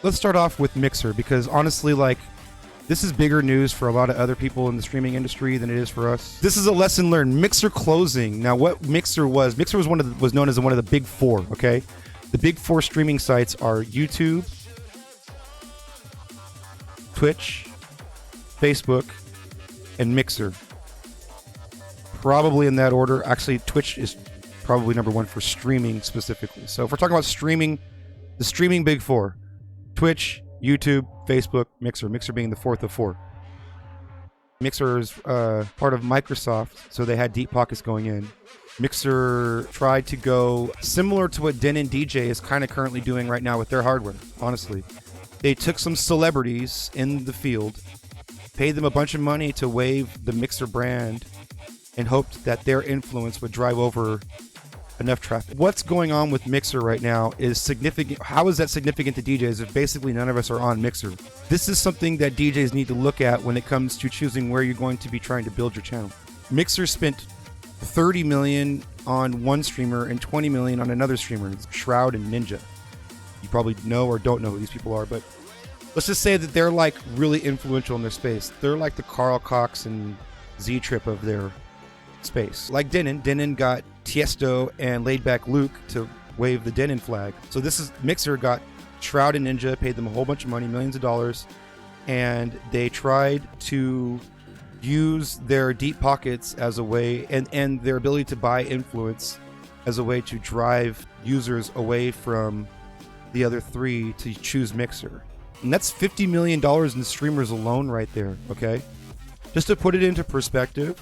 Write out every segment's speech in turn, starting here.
let's start off with Mixer, because honestly, like, this is bigger news for a lot of other people in the streaming industry than it is for us. This is a lesson learned. Mixer closing. Now, what Mixer was was known as one of the big four. Okay, the big four streaming sites are YouTube, Twitch, Facebook, and Mixer. Probably in that order. Actually, Twitch is probably number one for streaming specifically. So if we're talking about streaming, the streaming big four: Twitch, YouTube, Facebook, Mixer. Mixer being the fourth of four. Mixer is part of Microsoft, so they had deep pockets going in. Mixer tried to go similar to what DJs Not DJing is kind of currently doing right now with their hardware, honestly. They took some celebrities in the field, paid them a bunch of money to wave the Mixer brand, and hoped that their influence would drive over enough traffic. What's going on with Mixer right now is significant. How is that significant to DJs if basically none of us are on Mixer? This is something that DJs need to look at when it comes to choosing where you're going to be trying to build your channel. Mixer spent $30 million on one streamer and $20 million on another streamer. It's Shroud and Ninja. You probably know or don't know who these people are, but let's just say that they're like really influential in their space. They're like the Carl Cox and Z-Trip of their space. Like Denon. Denon got Tiesto and Laidback Luke to wave the Denon flag. So this is Mixer got Shroud and Ninja, paid them a whole bunch of money, millions of dollars, and they tried to use their deep pockets as a way, and their ability to buy influence as a way to drive users away from the other three to choose Mixer. And that's $50 million in streamers alone right there, okay? Just to put it into perspective,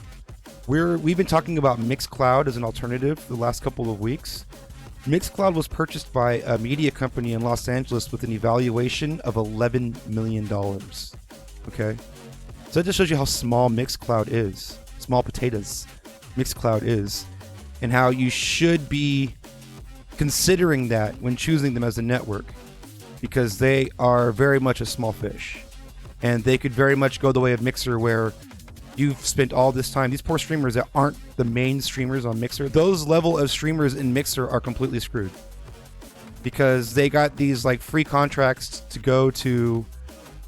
we've been talking about Mixcloud as an alternative for the last couple of weeks. Mixcloud was purchased by a media company in Los Angeles with an evaluation of $11 million. Okay? So that just shows you how small Mixcloud is. Small potatoes Mixcloud is. And how you should be considering that when choosing them as a network. Because they are very much a small fish. And they could very much go the way of Mixer, where you've spent all this time, these poor streamers that aren't the main streamers on Mixer, those level of streamers in Mixer are completely screwed. Because they got these like free contracts to go to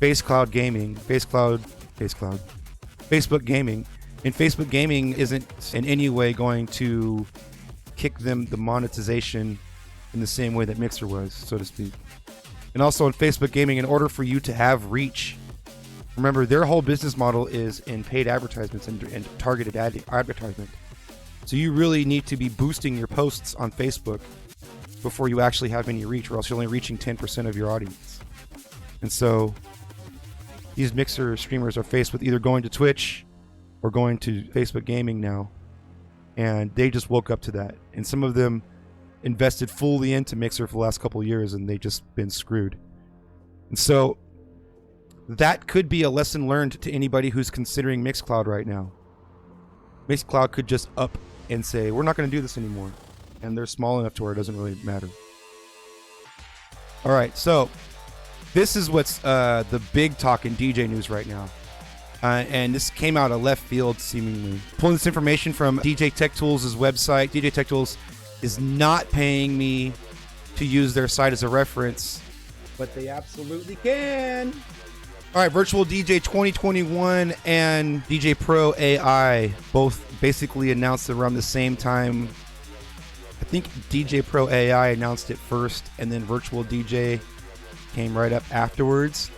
Facebook Gaming. And Facebook Gaming isn't in any way going to kick them the monetization in the same way that Mixer was, so to speak. And also on Facebook Gaming, in order for you to have reach, remember, their whole business model is in paid advertisements and targeted advertisement. So you really need to be boosting your posts on Facebook before you actually have any reach, or else you're only reaching 10% of your audience. And so these Mixer streamers are faced with either going to Twitch or going to Facebook Gaming now. And they just woke up to that. And some of them invested fully into Mixer for the last couple of years, and they just been screwed. And so that could be a lesson learned to anybody who's considering Mixcloud right now. Mixcloud could just up and say, we're not going to do this anymore. And they're small enough to where it doesn't really matter. All right, so this is what's the big talk in DJ news right now. And this came out of left field, seemingly. Pulling this information from DJ Tech Tools' website. DJ Tech Tools is not paying me to use their site as a reference, but they absolutely can. All right, Virtual DJ 2021 and DJ Pro AI both basically announced around the same time. I think DJ Pro AI announced it first, and then Virtual DJ came right up afterwards.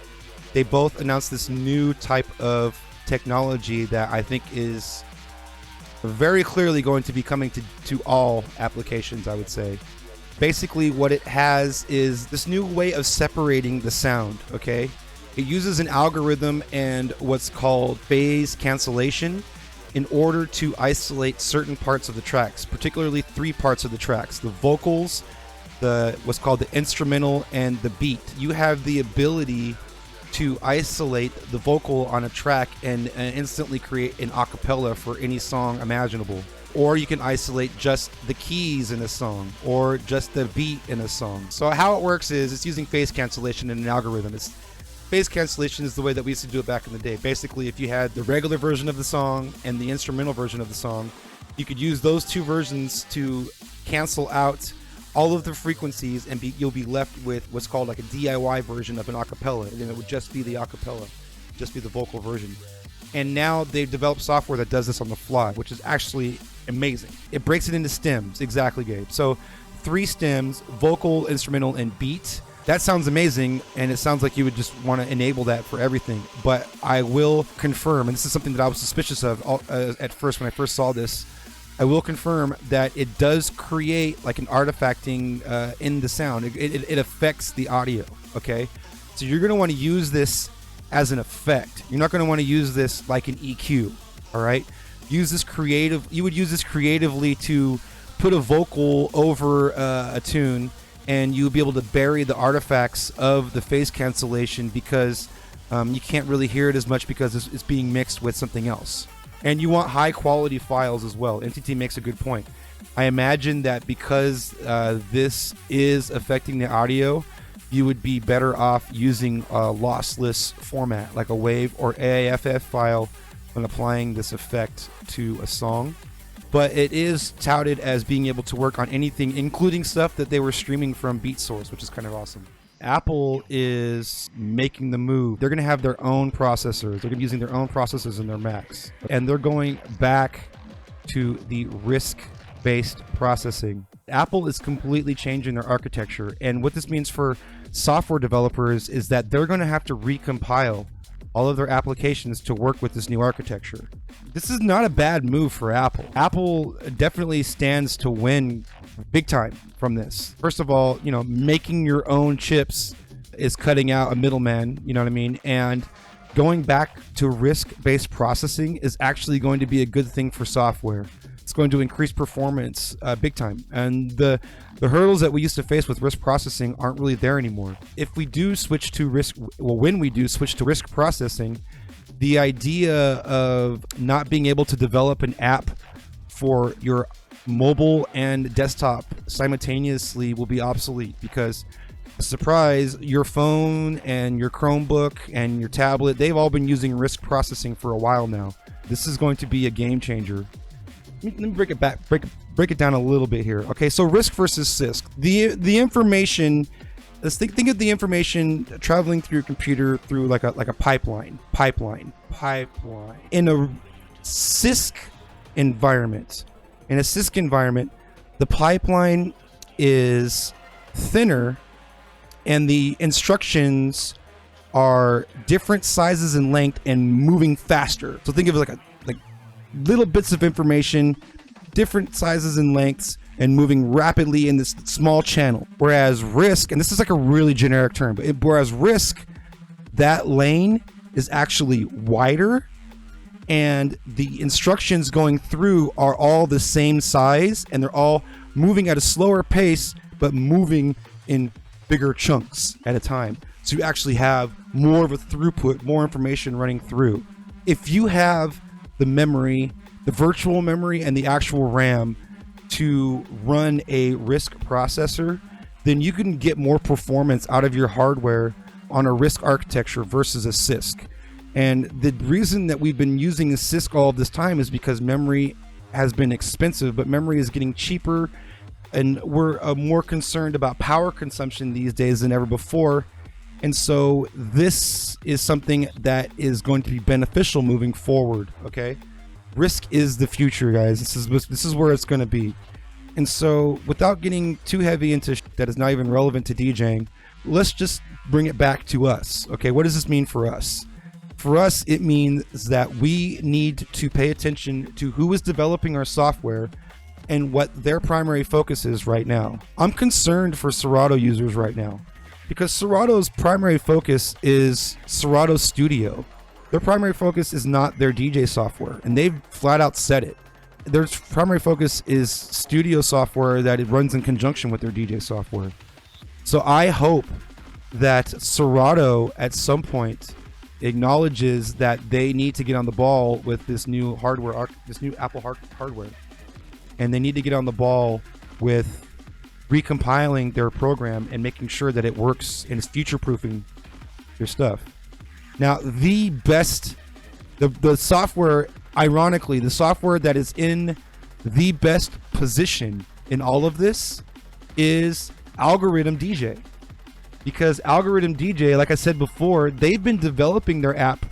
They both announced this new type of technology that I think is very clearly going to be coming to all applications, I would say. Basically, what it has is this new way of separating the sound, okay? It uses an algorithm and what's called phase cancellation in order to isolate certain parts of the tracks, particularly three parts of the tracks: the vocals, what's called the instrumental, and the beat. You have the ability to isolate the vocal on a track and instantly create an acapella for any song imaginable. Or you can isolate just the keys in a song or just the beat in a song. So how it works is it's using phase cancellation in an algorithm. Phase cancellation is the way that we used to do it back in the day. Basically, if you had the regular version of the song and the instrumental version of the song, you could use those two versions to cancel out all of the frequencies, and you'll be left with what's called like a DIY version of an acapella, and then it would just be the acapella, just be the vocal version. And now they've developed software that does this on the fly, which is actually amazing. It breaks it into stems. Exactly, Gabe. So 3 stems, vocal, instrumental, and beat. That sounds amazing, and it sounds like you would just want to enable that for everything. But I will confirm, and this is something that I was suspicious of at first when I first saw this, I will confirm that it does create like an artifacting in the sound. It affects the audio, okay? So you're going to want to use this as an effect. You're not going to want to use this like an EQ, all right? You would use this creatively to put a vocal over a tune, and you'll be able to bury the artifacts of the phase cancellation because you can't really hear it as much because it's being mixed with something else. And you want high quality files as well. NTT makes a good point. I imagine that because this is affecting the audio, you would be better off using a lossless format like a WAV or AAFF file when applying this effect to a song. But it is touted as being able to work on anything, including stuff that they were streaming from BeatSource, which is kind of awesome. Apple is making the move. They're going to have their own processors. They're going to be using their own processors in their Macs. And they're going back to the RISC-based processing. Apple is completely changing their architecture. And what this means for software developers is that they're going to have to recompile all of their applications to work with this new architecture. This is not a bad move for Apple. Apple definitely stands to win big time from this. First of all, making your own chips is cutting out a middleman, you know what I mean? And going back to RISC-based processing is actually going to be a good thing for software. It's going to increase performance big time. And the hurdles that we used to face with RISC processing aren't really there anymore. If we do switch to when we do switch to RISC processing, the idea of not being able to develop an app for your mobile and desktop simultaneously will be obsolete because, surprise, your phone and your Chromebook and your tablet, they've all been using RISC processing for a while now. This is going to be a game changer. Let me break it down a little bit here. Okay, so RISC versus CISC. The information, let's think of the information traveling through your computer through like a pipeline. In a CISC environment, the pipeline is thinner and the instructions are different sizes and length and moving faster. So think of it like little bits of information, different sizes and lengths, and moving rapidly in this small channel. Whereas RISC, and this is like a really generic term, but whereas RISC, that lane is actually wider and the instructions going through are all the same size and they're all moving at a slower pace, but moving in bigger chunks at a time. So you actually have more of a throughput, more information running through. If you have the memory, the virtual memory, and the actual RAM to run a RISC processor, then you can get more performance out of your hardware on a RISC architecture versus a CISC. And the reason that we've been using a CISC all of this time is because memory has been expensive, but memory is getting cheaper, and we're more concerned about power consumption these days than ever before. And so this is something that is going to be beneficial moving forward, okay? RISC is the future, guys. This is where it's going to be. And so without getting too heavy into that is not even relevant to DJing, let's just bring it back to us, okay? What does this mean for us? For us, it means that we need to pay attention to who is developing our software and what their primary focus is right now. I'm concerned for Serato users right now, because Serato's primary focus is Serato Studio. Their primary focus is not their DJ software, and they've flat out said it. Their primary focus is studio software that it runs in conjunction with their DJ software. So I hope that Serato at some point acknowledges that they need to get on the ball with this new hardware, this new Apple hardware, and they need to get on the ball with recompiling their program and making sure that it works and is future-proofing their stuff. Now, the software, ironically, the software that is in the best position in all of this is Algorithm DJ. Because Algorithm DJ, like I said before, they've been developing their app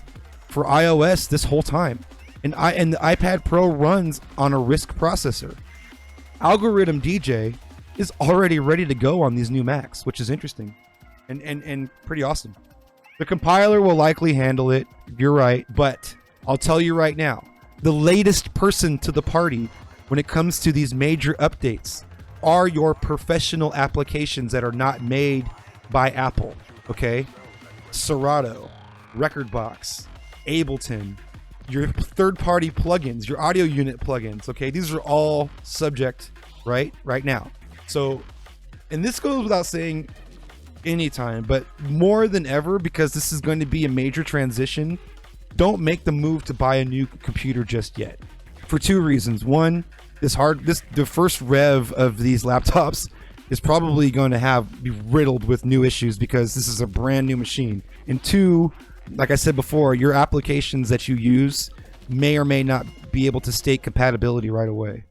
for iOS this whole time. And the iPad Pro runs on a RISC processor. Algorithm DJ is already ready to go on these new Macs, which is interesting and pretty awesome. The compiler will likely handle it, you're right, but I'll tell you right now, the latest person to the party when it comes to these major updates are your professional applications that are not made by Apple, okay? Serato, Rekordbox, Ableton, your third-party plugins, your audio unit plugins, okay? These are all subject right now. So, and this goes without saying anytime, but more than ever, because this is going to be a major transition, don't make the move to buy a new computer just yet. For two reasons. One, the first rev of these laptops is probably going to be riddled with new issues because this is a brand new machine. And two, like I said before, your applications that you use may or may not be able to state compatibility right away.